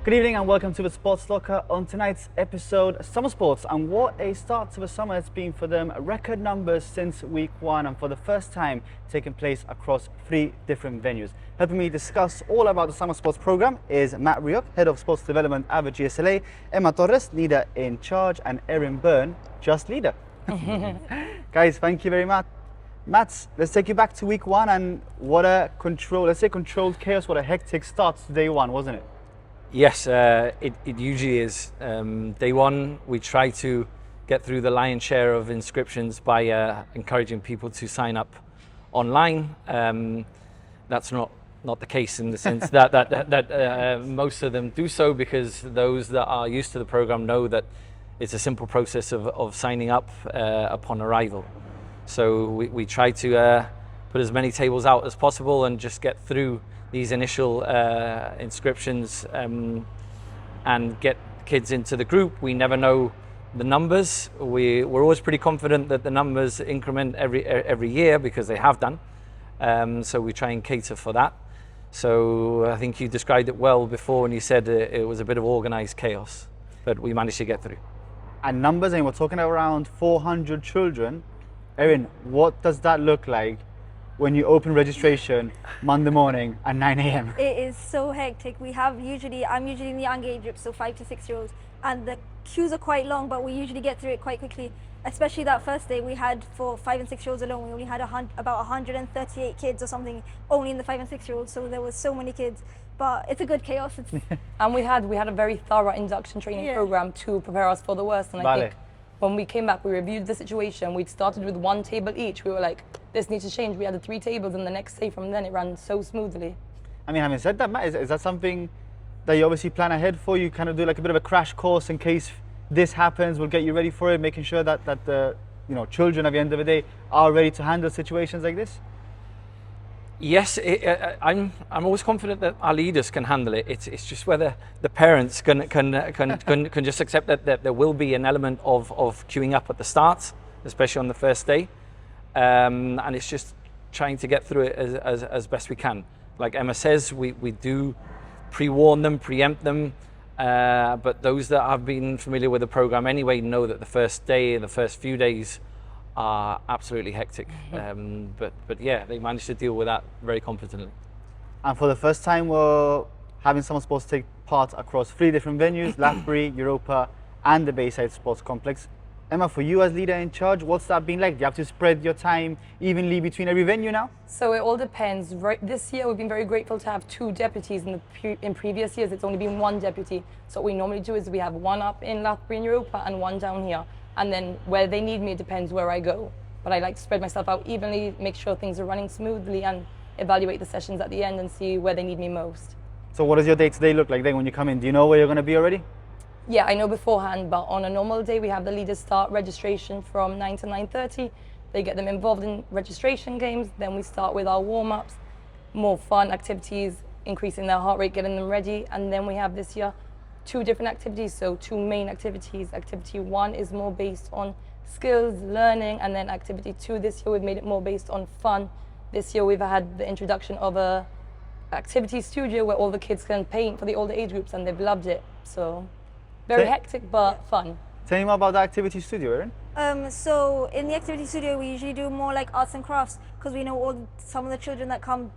Good evening and welcome to the Sports Locker. On tonight's episode, summer sports, and what a start to the summer it's been for them. Record numbers since week one, and for the first time taking place across 3 different venues. Helping me discuss all about the summer sports program is Matt Ryuk, Head of Sports Development at the GSLA, Emma Torres, Leader in Charge, and Erin Byrne, Just Leader. Guys, thank you very much. Matt, let's take you back to week one, and what a controlled chaos, what a hectic start to day one, wasn't it? Yes, it usually is. Day one, we try to get through the lion's share of inscriptions by encouraging people to sign up online. That's not the case in the sense that most of them do so, because those that are used to the program know that it's a simple process of signing up upon arrival. So we try to put as many tables out as possible and just get through these initial inscriptions and get kids into the group. We never know the numbers. We're always pretty confident that the numbers increment every year, because they have done. So we try and cater for that. So I think you described it well before when you said it was a bit of organized chaos, but we managed to get through. And numbers, and we're talking around 400 children. Erin, what does that look like when you open registration Monday morning at 9 a.m? It is so hectic. I'm usually in the young age group, so 5 to 6 year olds, and the queues are quite long, but we usually get through it quite quickly. Especially that first day, we had, for 5 and 6 year olds alone, we only had about 138 kids or something only in the 5 and 6 year olds, so there was so many kids. But it's a good chaos. And we had a very thorough induction training program to prepare us for the worst. And I think when we came back, we reviewed the situation. We'd started with 1 table each. We were like, this needs to change. We had the 3 tables, and the next day from then it ran so smoothly. I mean, having said that, Matt, is that something that you obviously plan ahead for? You kind of do like a bit of a crash course in case this happens. We'll get you ready for it, making sure that the children at the end of the day are ready to handle situations like this. Yes, I'm always confident that our leaders can handle it. It's just whether the parents can just accept that there will be an element of queuing up at the start, especially on the first day, and it's just trying to get through it as best we can. Like Emma says, we do pre-warn them, preempt them, but those that have been familiar with the program anyway know that the first day, the first few days, are absolutely hectic, but yeah, they managed to deal with that very competently. And for the first time, we're having summer sports take part across 3 different venues: Loughborough, Europa, and the Bayside Sports Complex. Emma, for you as leader in charge, what's that been like? Do you have to spread your time evenly between every venue now? So it all depends. Right, this year we've been very grateful to have 2 deputies. In previous years it's only been 1 deputy. So what we normally do is we have 1 up in Loughborough and Europa and 1 down here. And then where they need me, it depends where I go. But I like to spread myself out evenly, make sure things are running smoothly, and evaluate the sessions at the end and see where they need me most. So what does your day-to-day look like then when you come in? Do you know where you're going to be already? Yeah, I know beforehand, but on a normal day we have the leaders start registration from 9 to 9:30. They get them involved in registration games. Then we start with our warm-ups, more fun activities, increasing their heart rate, getting them ready. And then we have this year 2 different activities, so 2 main activities. Activity 1 is more based on skills, learning, and then activity 2 this year we've made it more based on fun. This year we've had the introduction of a activity studio where all the kids can paint for the older age groups, and they've loved it. So very hectic but fun. Tell me more about the activity studio, Erin. So in the activity studio we usually do more like arts and crafts, because we know some of the children that come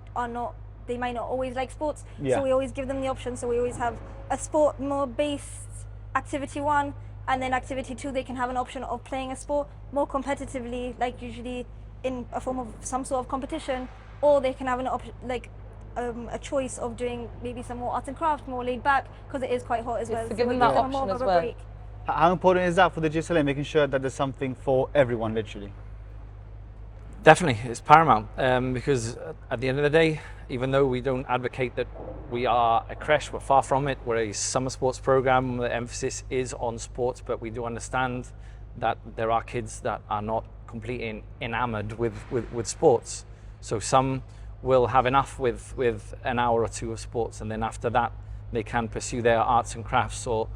they might not always like sports, so we always give them the option. So we always have a sport more based activity 1, and then activity 2 they can have an option of playing a sport more competitively, like usually in a form of some sort of competition, or they can have an option like a choice of doing maybe some more arts and crafts, more laid back, because it is quite hot as well. To give them that option as well. How important is that for the GSLA, making sure that there's something for everyone, literally? Definitely, it's paramount, because at the end of the day, even though we don't advocate that we are a creche, we're far from it. We're a summer sports program. The emphasis is on sports, but we do understand that there are kids that are not completely enamored with sports. So some will have enough with an hour or 2 of sports, and then after that they can pursue their arts and crafts or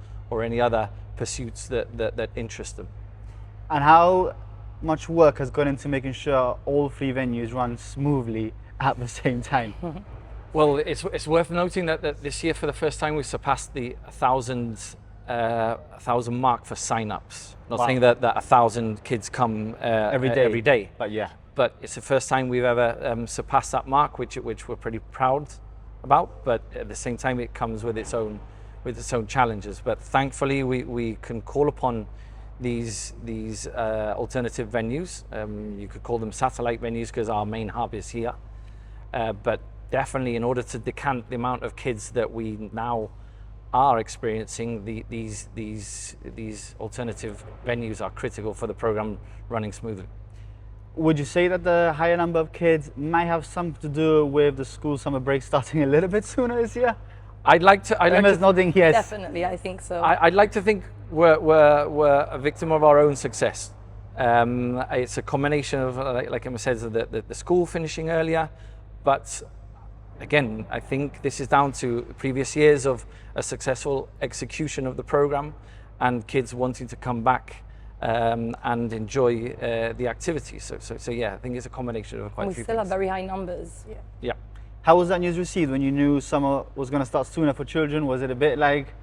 any other pursuits that interest them. And how much work has gone into making sure all 3 venues run smoothly at the same time? Well, it's worth noting that this year, for the first time, we surpassed the 1,000 mark for sign-ups. Not saying that 1,000 kids come every day, but it's the first time we've ever surpassed that mark, which we're pretty proud about. But at the same time, it comes with its own challenges. But thankfully, we can call upon these alternative venues. You could call them satellite venues because our main hub is here. But definitely, in order to decant the amount of kids that we now are experiencing, these alternative venues are critical for the program running smoothly. Would you say that the higher number of kids might have something to do with the school summer break starting a little bit sooner this year? Emma's nodding yes. Definitely, I think so. I'd like to think we're a victim of our own success. It's a combination of, like Emma says, the school finishing earlier, but again, I think this is down to previous years of a successful execution of the program and kids wanting to come back and enjoy the activity. So yeah, I think it's a combination of quite a few still have things. very high numbers. Yeah. How was that news received when you knew summer was going to start sooner for children? Was it a bit like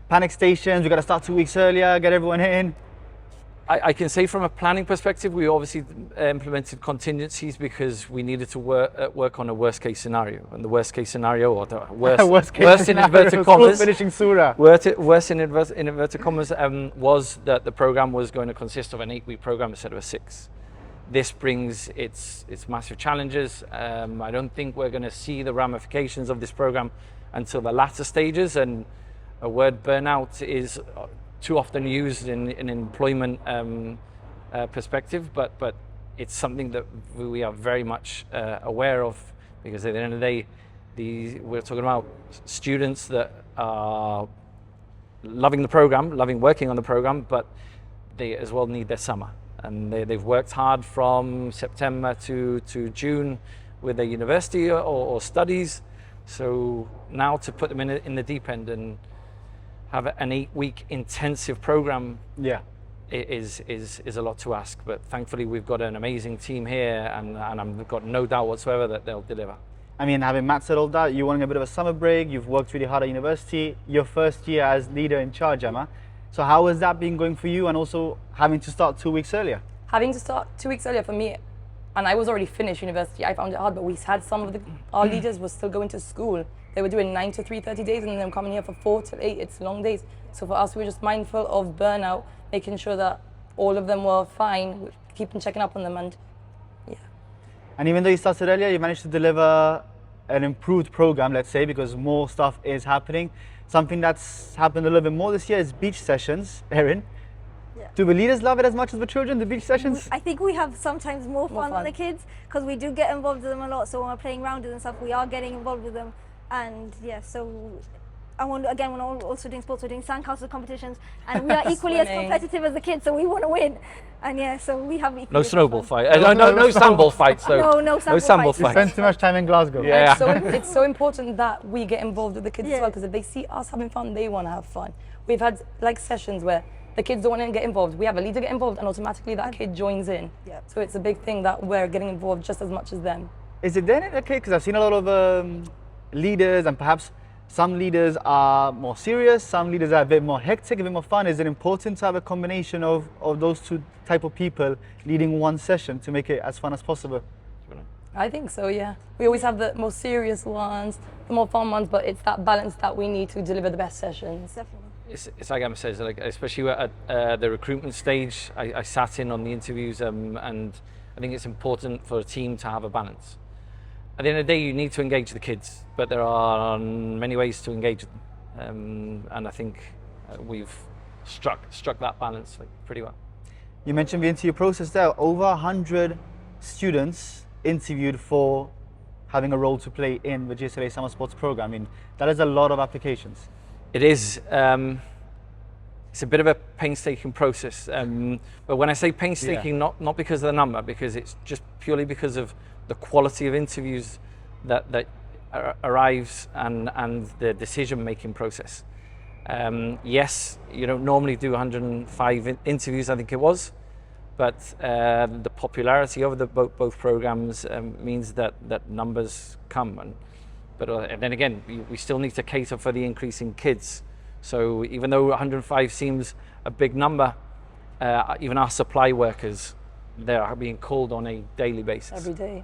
panic stations, we got to start 2 weeks earlier, get everyone in? I can say from a planning perspective, we obviously implemented contingencies because we needed to work on a worst case scenario. And the worst case scenario, or the worst in inverted commas, finishing sooner. Worst in inverted commas was that the program was going to consist of an 8-week program instead of a 6. This brings its massive challenges. I don't think we're going to see the ramifications of this program until the latter stages. And a word burnout is too often used in employment perspective, but it's something that we are very much aware of, because at the end of the day, we're talking about students that are loving the program, loving working on the program, but they as well need their summer. And they've worked hard from September to June with their university or studies. So now to put them in the deep end and have an 8-week intensive program, is a lot to ask. But thankfully, we've got an amazing team here, and I've got no doubt whatsoever that they'll deliver. I mean, having Matt said all that, you're wanting a bit of a summer break, you've worked really hard at university, your first year as leader in charge, Emma. So how has that been going for you, and also having to start 2 weeks earlier? Having to start 2 weeks earlier for me, and I was already finished university, I found it hard, but we had some of our leaders were still going to school. They were doing 9 to 3:30 days and then coming here for 4 to 8. It's long days. So for us, we were just mindful of burnout, making sure that all of them were fine, keeping checking up on them, and yeah. And even though you started earlier, you managed to deliver an improved program, let's say, because more stuff is happening. Something that's happened a little bit more this year is beach sessions. Erin, do the leaders love it as much as the children, the beach sessions? I think we have sometimes more fun than the kids, because we do get involved with them a lot. So when we're playing rounders and stuff, we are getting involved with them. And yeah, so when we're also doing sports, we're doing sandcastle competitions, and we are equally as competitive as the kids, so we want to win. And yeah, so we have equally no snowball fight. No sandball fights though. No sandball fights. You spend too much time in Glasgow. Yeah. It's so important that we get involved with the kids as well, because if they see us having fun, they want to have fun. We've had like sessions where the kids don't want to get involved. We have a leader get involved, and automatically that kid joins in. Yeah. So it's a big thing that we're getting involved just as much as them. Is it then okay? Because I've seen a lot of leaders, and perhaps some leaders are more serious, some leaders are a bit more hectic, a bit more fun. Is it important to have a combination of those two type of people leading one session to make it as fun as possible? I think so, yeah. We always have the most serious ones, the more fun ones, but it's that balance that we need to deliver the best sessions. Definitely. It's like Emma says, like, especially at the recruitment stage, I sat in on the interviews, and I think it's important for a team to have a balance. At the end of the day, you need to engage the kids, but there are many ways to engage them, and I think we've struck that balance pretty well. You mentioned the interview process there. Over 100 students interviewed for having a role to play in the GSLA Summer Sports Program. I mean, that is a lot of applications. It is. It's a bit of a painstaking process, but when I say painstaking, not because of the number, because it's just purely because of the quality of interviews that arrives and the decision-making process. Yes, you don't normally do 105 interviews, I think it was, but the popularity of both programs means that numbers come, and But and then again, we still need to cater for the increase in kids. So even though 105 seems a big number, even our supply workers, they're being called on a daily basis. Every day.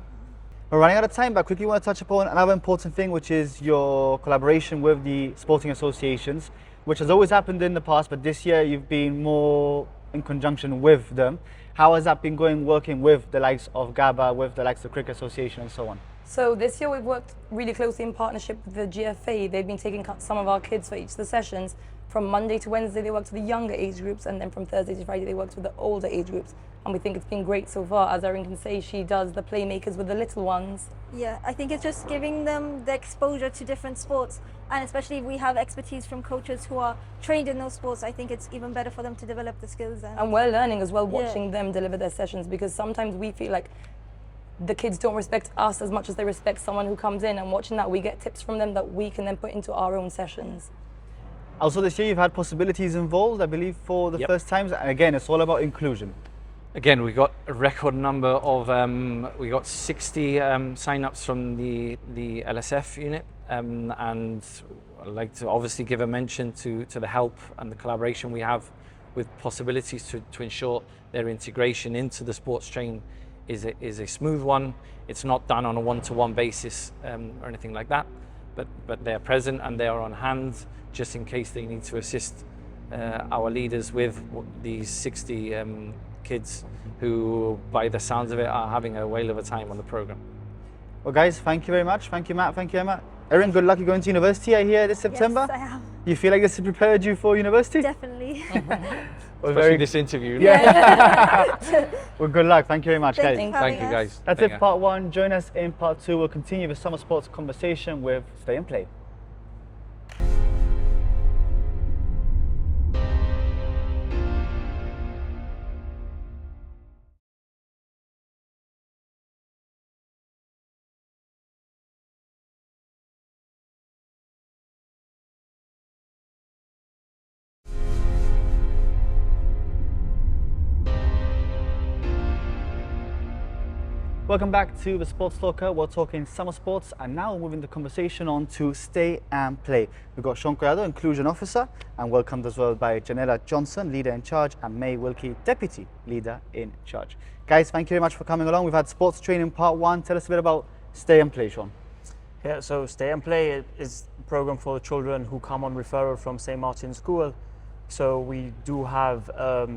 We're running out of time, but quickly want to touch upon another important thing, which is your collaboration with the sporting associations, which has always happened in the past, but this year you've been more in conjunction with them. How has that been going, working with the likes of GABA, with the likes of Cricket Association and so on? So this year we've worked really closely in partnership with the GFA. They've been taking some of our kids for each of the sessions. From Monday to Wednesday they worked with the younger age groups, and then from Thursday to Friday they worked with the older age groups. And we think it's been great so far. As Erin can say, she does the playmakers with the little ones. Yeah, I think it's just giving them the exposure to different sports, and especially if we have expertise from coaches who are trained in those sports, I think it's even better for them to develop the skills. And we're learning as well, watching them deliver their sessions, because sometimes we feel like the kids don't respect us as much as they respect someone who comes in, and watching that we get tips from them that we can then put into our own sessions. Also this year you've had possibilities involved, I believe, for the first times, and again it's all about inclusion. Again, we got a record number of, we got 60 sign-ups from the LSF unit, and I'd like to obviously give a mention to the help and the collaboration we have with possibilities to ensure their integration into the sports train is a smooth one. It's not done on a one-to-one basis or anything like that, but they're present and they are on hand just in case they need to assist our leaders with these 60 kids who, by the sounds of it, are having a whale of a time on the program. Well guys, thank you very much. Thank you Matt, thank you Emma. Erin, good luck, you're going to university, I hear, this September? Yes, I am. You feel like this has prepared you for university? Definitely. Well, Especially this interview. Well, good luck, thank you very much guys. Thank you guys. That's it for part one. Join us in part two. We'll continue the summer sports conversation with Stay and Play. Welcome back to the Sports Locker. We're talking summer sports, and now moving the conversation on to Stay and Play. We've got Sean Collado, Inclusion Officer, and welcomed as well by Janella Johnson, Leader in Charge, and May Wilkie, Deputy Leader in Charge. Guys, thank you very much for coming along. We've had sports training part one. Tell us a bit about Stay and Play, Sean. Yeah, so Stay and Play is a program for children who come on referral from St. Martin's School. So we do have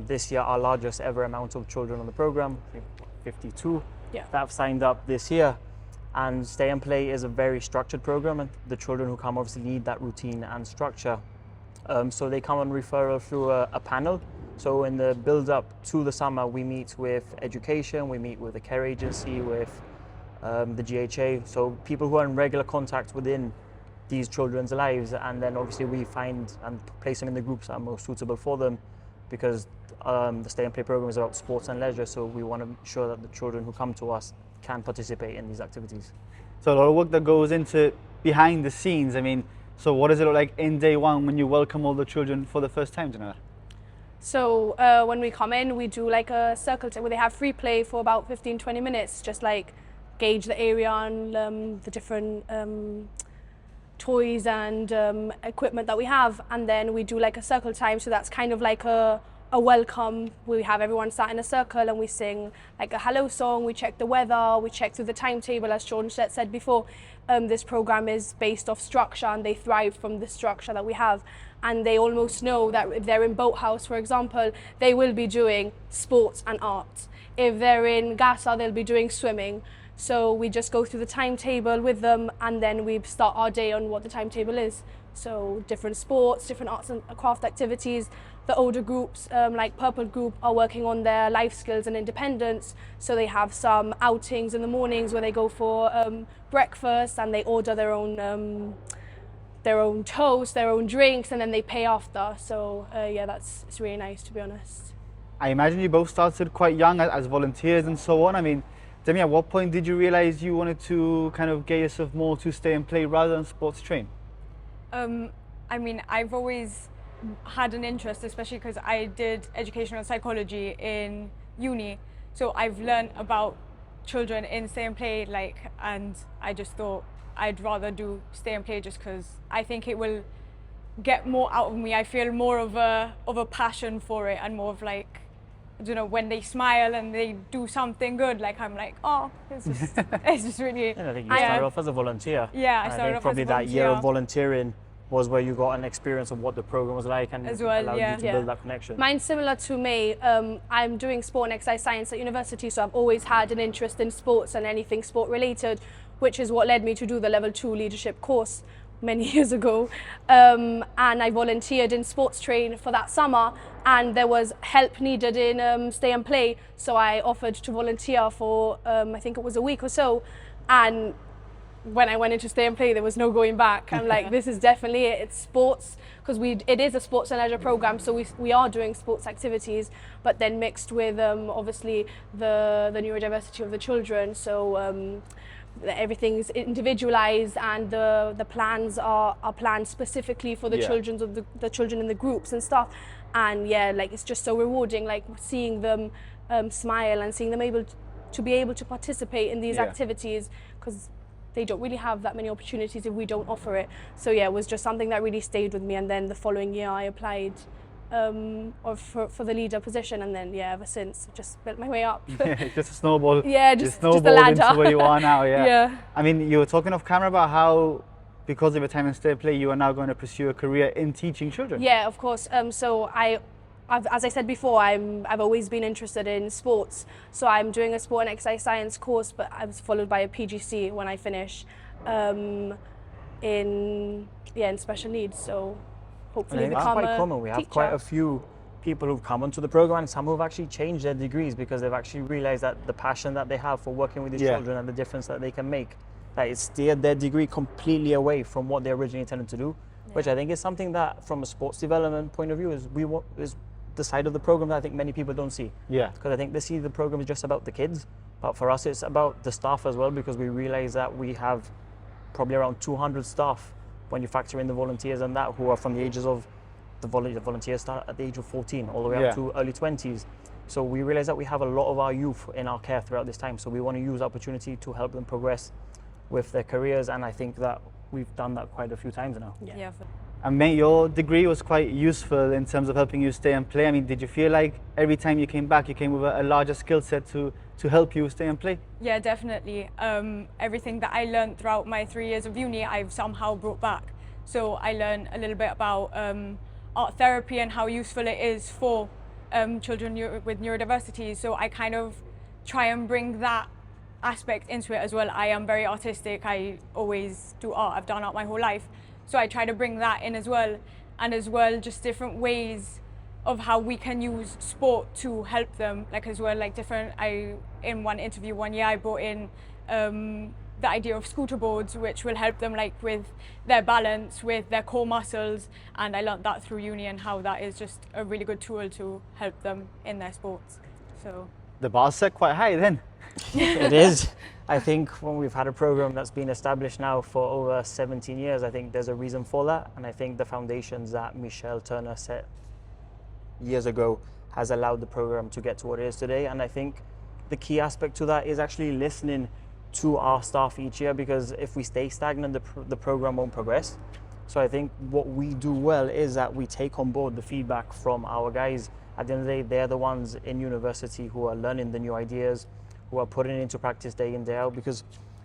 this year our largest ever amount of children on the program, 52. That have signed up this year. And Stay and Play is a very structured program, and the children who come obviously need that routine and structure. So they come on referral through a panel. So in the build up to the summer, we meet with education, we meet with the care agency, with the GHA. So people who are in regular contact within these children's lives, and then obviously we find and place them in the groups that are most suitable for them, because the Stay and Play program is about sports and leisure, so we want to ensure that the children who come to us can participate in these activities. So a lot of work that goes into behind the scenes. I mean, so what does it look like in day one when you welcome all the children for the first time, Janella? So when we come in, we do like a circle where they have free play for about 15-20 minutes, just like gauge the area and the different toys and equipment that we have, and then we do like a circle time, so that's kind of like a welcome. We have everyone sat in a circle and we sing like a hello song, we check the weather, we check through the timetable. As Sean said before, this program is based off structure and they thrive from the structure that we have, and they almost know that if they're in Boathouse, for example, they will be doing sports and art. If they're in Gasa, they'll be doing swimming. So we just go through the timetable with them, and then we start our day on what the timetable is. So different sports, different arts and craft activities. The older groups, like Purple Group, are working on their life skills and independence. So they have some outings in the mornings where they go for breakfast and they order their own toast, their own drinks, and then they pay after. So yeah, it's really nice, to be honest. I imagine you both started quite young as volunteers and so on. I mean, Demi, at what point did you realize you wanted to kind of get yourself more to Stay and Play rather than sports train? I mean, I've always had an interest, especially because I did educational psychology in uni. So I've learned about children in Stay and Play, and I just thought I'd rather do stay and play just because I think it will get more out of me. I feel more of a passion for it, and more of like, I don't know, when they smile and they do something good, like I'm like, oh, it's just really. And I think you started off as a volunteer. Yeah, I And started I think off probably as a that year of volunteer. volunteering was where you got an experience of what the program was like, and As well, allowed yeah. you to build that connection. Mine's similar to me. I'm doing sport and exercise science at university, so I've always had an interest in sports and anything sport related, which is what led me to do the level 2 leadership course many years ago. And I volunteered in sports train for that summer, and there was help needed in stay and play, so I offered to volunteer for I think it was a week or so. And when I went into stay and play, there was no going back. I'm like, this is definitely it. It's sports, because it is a sports and leisure program, so we are doing sports activities, but then mixed with obviously the neurodiversity of the children. So everything's individualized, and the plans are planned specifically for the children of the children in the groups and stuff. And yeah, like it's just so rewarding, like seeing them smile and seeing them able to be able to participate in these activities, because they don't really have that many opportunities if we don't offer it. So yeah, it was just something that really stayed with me. And then the following year I applied for the leader position, and then ever since just built my way up. Just a snowball. Yeah, you just snowballed the ladder. into where you are now. Yeah. Yeah. I mean, you were talking off camera about how, because of your time in stay and play, you are now going to pursue a career in teaching children. Yeah, of course. So as I said before, I've always been interested in sports. So I'm doing a sport and exercise science course, but I was followed by a PGC when I finish in special needs. So hopefully And I think become that's quite a common. We have teacher. quite a few people who've come onto the program, and some who've actually changed their degrees because they've actually realized that the passion that they have for working with these children and the difference that they can make, that it steered their degree completely away from what they originally intended to do, which I think is something that, from a sports development point of view, is the side of the program that I think many people don't see. Yeah. Because I think they see the program is just about the kids, but for us it's about the staff as well, because we realize that we have probably around 200 staff when you factor in the volunteers and that, who are from the ages of the volunteers start at the age of 14 all the way up to early 20s. So we realize that we have a lot of our youth in our care throughout this time, so we want to use the opportunity to help them progress with their careers, and I think that we've done that quite a few times now. Yeah. And mate, your degree was quite useful in terms of helping you stay and play. I mean, did you feel like every time you came back, you came with a larger skill set to help you stay and play? Yeah, definitely. Everything that I learned throughout my 3 years of uni, I've somehow brought back. So I learned a little bit about art therapy and how useful it is for children with neurodiversity. So I kind of try and bring that aspect into it as well. I am very artistic. I always do art. I've done art my whole life. So I try to bring that in as well. And as well, just different ways of how we can use sport to help them. Like as well, like different, in one interview one year, I brought in the idea of scooter boards, which will help them like with their balance, with their core muscles. And I learned that through uni, and how that is just a really good tool to help them in their sports. So The bar's set quite high then. It is. I think when we've had a program that's been established now for over 17 years, I think there's a reason for that. And I think the foundations that Michelle Turner set years ago has allowed the program to get to what it is today. And I think the key aspect to that is actually listening to our staff each year, because if we stay stagnant, the program won't progress. So I think what we do well is that we take on board the feedback from our guys. At the end of the day, they're the ones in university who are learning the new ideas, who are putting it into practice day in, day out, because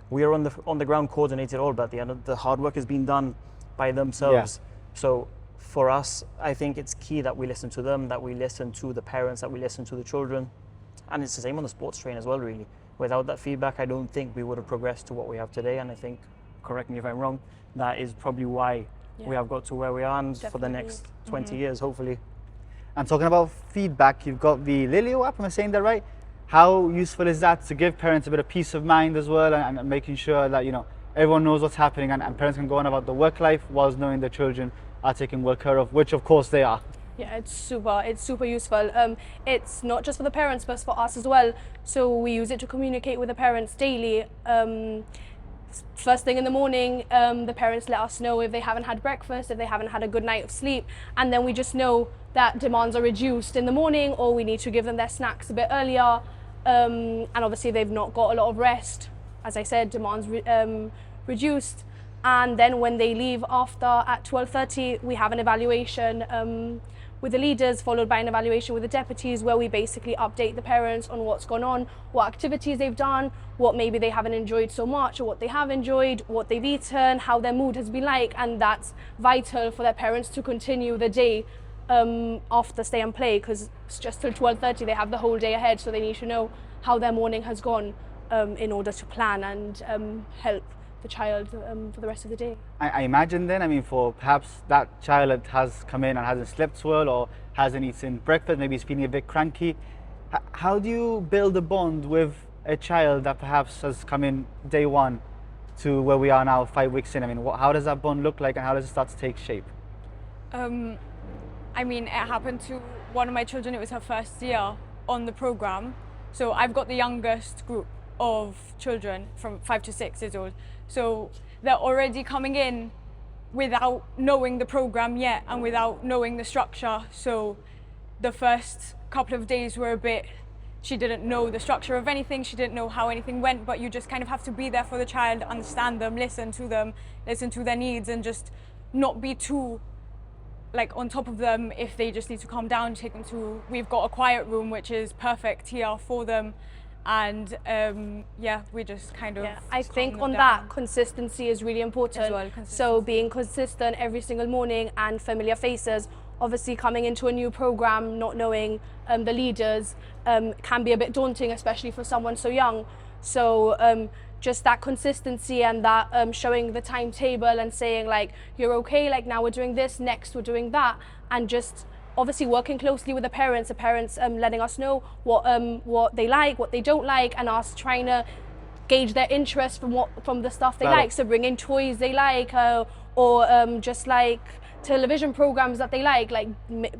we are on the ground coordinated all, but at the end of the hard work is being done by themselves. So for us, I think it's key that we listen to them, that we listen to the parents, that we listen to the children. And it's the same on the sports train as well, really. Without that feedback, I don't think we would have progressed to what we have today. And I think, correct me if I'm wrong, that is probably why we have got to where we are, and for the next 20 years, hopefully. And talking about feedback, you've got the Lilio app, am I saying that right? How useful is that to give parents a bit of peace of mind as well, and making sure that, you know, everyone knows what's happening, and parents can go on about the work life whilst knowing their children are taken well care of, which of course they are. Yeah, it's super useful. It's not just for the parents, but for us as well. So we use it to communicate with the parents daily. First thing in the morning, the parents let us know if they haven't had breakfast, if they haven't had a good night of sleep, and then we just know that demands are reduced in the morning, or we need to give them their snacks a bit earlier. And obviously they've not got a lot of rest. As I said, demands reduced. And then when they leave after at 12:30, we have an evaluation with the leaders, followed by an evaluation with the deputies, where we basically update the parents on what's gone on, what activities they've done, what maybe they haven't enjoyed so much, or what they have enjoyed, what they've eaten, how their mood has been like, and that's vital for their parents to continue the day after stay and play, because it's just till 12:30, they have the whole day ahead, so they need to know how their morning has gone in order to plan and help the child for the rest of the day. I imagine then, I mean, for perhaps that child that has come in and hasn't slept well or hasn't eaten breakfast, maybe is feeling a bit cranky, how do you build a bond with a child that perhaps has come in day one to where we are now 5 weeks in? I mean, how does that bond look like and how does it start to take shape? I mean, it happened to one of my children. It was her first year on the program. So I've got the youngest group of children from 5 to 6 years old. So they're already coming in without knowing the program yet and without knowing the structure. So the first couple of days were a bit, she didn't know the structure of anything, she didn't know how anything went, but you just kind of have to be there for the child, understand them, listen to their needs, and just not be too like on top of them. If they just need to calm down, take them to, we've got a quiet room which is perfect here for them. And yeah, we just kind of I think on that, consistency is really important as well. So being consistent every single morning and familiar faces. Obviously coming into a new program, not knowing the leaders can be a bit daunting, especially for someone so young. So just that consistency and that showing the timetable and saying like, you're okay, like now we're doing this, next we're doing that, and just obviously working closely with the parents letting us know what they like, what they don't like, and us trying to gauge their interest from the stuff they like. So bringing toys they like, or just like television programs that they like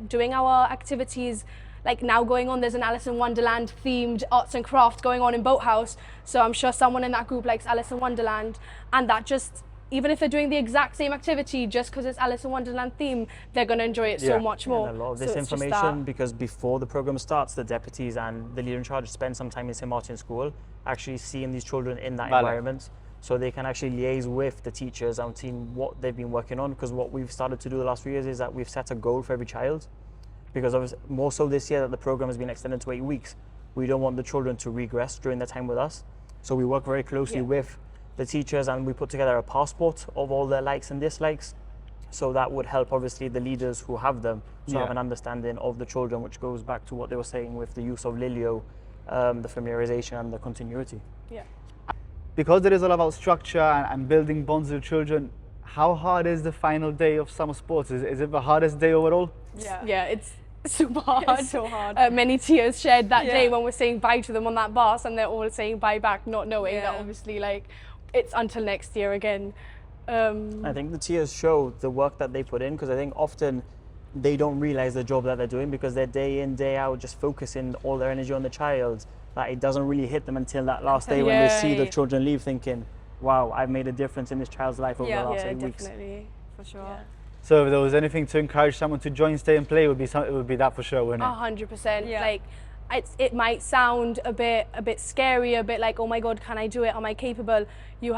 doing our activities. Like now going on, there's an Alice in Wonderland themed arts and craft going on in Boathouse. So I'm sure someone in that group likes Alice in Wonderland, and that just, even if they're doing the exact same activity, just because it's Alice in Wonderland theme, they're going to enjoy it so much more. And a lot of this information, because before the program starts, the deputies and the leader in charge spend some time in St. Martin's School actually seeing these children in that environment, so they can actually liaise with the teachers and seeing what they've been working on. Because what we've started to do the last few years is that we've set a goal for every child, because obviously, more so this year that the program has been extended to 8 weeks, we don't want the children to regress during their time with us. So we work very closely with the teachers, and we put together a passport of all their likes and dislikes. So that would help obviously the leaders who have them to have an understanding of the children, which goes back to what they were saying with the use of Lilio, the familiarization and the continuity. Yeah. Because it is all about structure and building bonds with children, how hard is the final day of summer sports? Is it the hardest day overall? Yeah, it's super hard. It's so hard. Many tears shed that day when we're saying bye to them on that bus, and they're all saying bye back, not knowing that obviously like it's until next year again. I think the tears show the work that they put in, because I think often they don't realize the job that they're doing, because they're day in, day out just focusing all their energy on the child, that it doesn't really hit them until that last day when they see the children leave, thinking, wow, I've made a difference in this child's life over the last 8 weeks. Yeah, definitely, for sure. Yeah. So if there was anything to encourage someone to join Stay and Play, it would be that for sure, wouldn't it? 100%. Like it might sound a bit scary, a bit like, oh my God, can I do it? Am I capable? We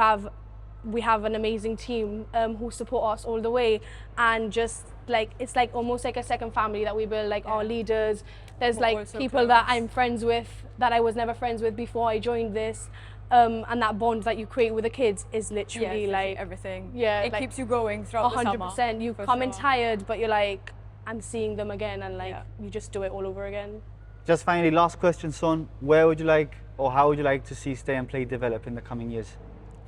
have an amazing team who support us all the way, and just like it's like almost like a second family that we build. Like our leaders, there's like people that I'm friends with that I was never friends with before I joined this. And that bond that you create with the kids is literally like everything. Yeah, it like, keeps you going throughout the summer. 100%. You come in tired, but you're like, I'm seeing them again, and like you just do it all over again. Just finally, last question, Son. Where would you like, or how would you like to see Stay and Play develop in the coming years?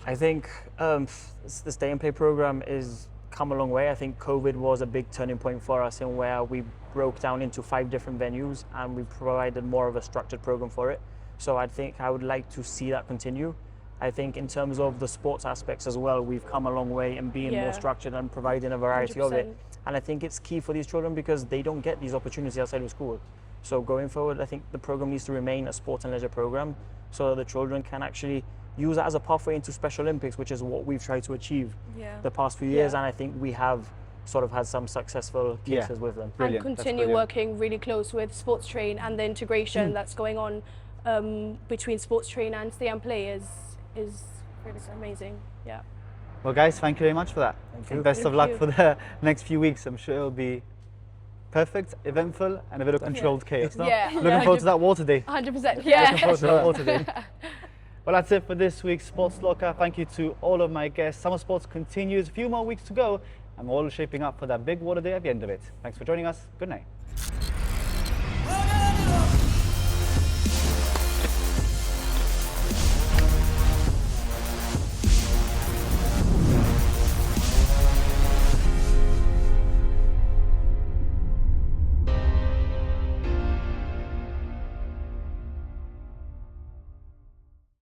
I think the Stay and Play program is come a long way. I think COVID was a big turning point for us, in where we broke down into 5 different venues and we provided more of a structured program for it. So I think I would like to see that continue. I think in terms of the sports aspects as well, we've come a long way in being more structured and providing a variety 100%. of it. And I think it's key for these children, because they don't get these opportunities outside of school. So going forward, I think the program needs to remain a sport and leisure program, so that the children can actually use that as a pathway into Special Olympics, which is what we've tried to achieve the past few years. And I think we have sort of had some successful cases with them. Brilliant. And continue working really close with Sports Train, and the integration that's going on between Sports Train and Stay and Play is amazing. Yeah. Well, guys, thank you very much for that. Thank And you. best of Thank luck you. for the next few weeks. I'm sure it'll be perfect, eventful, and a bit of controlled chaos. No? Yeah. Looking forward to that water day. 100%. Yeah. Looking forward to that water day. Well, that's it for this week's Sports Locker. Thank you to all of my guests. Summer sports continues. A few more weeks to go, and we're all shaping up for that big water day at the end of it. Thanks for joining us. Good night.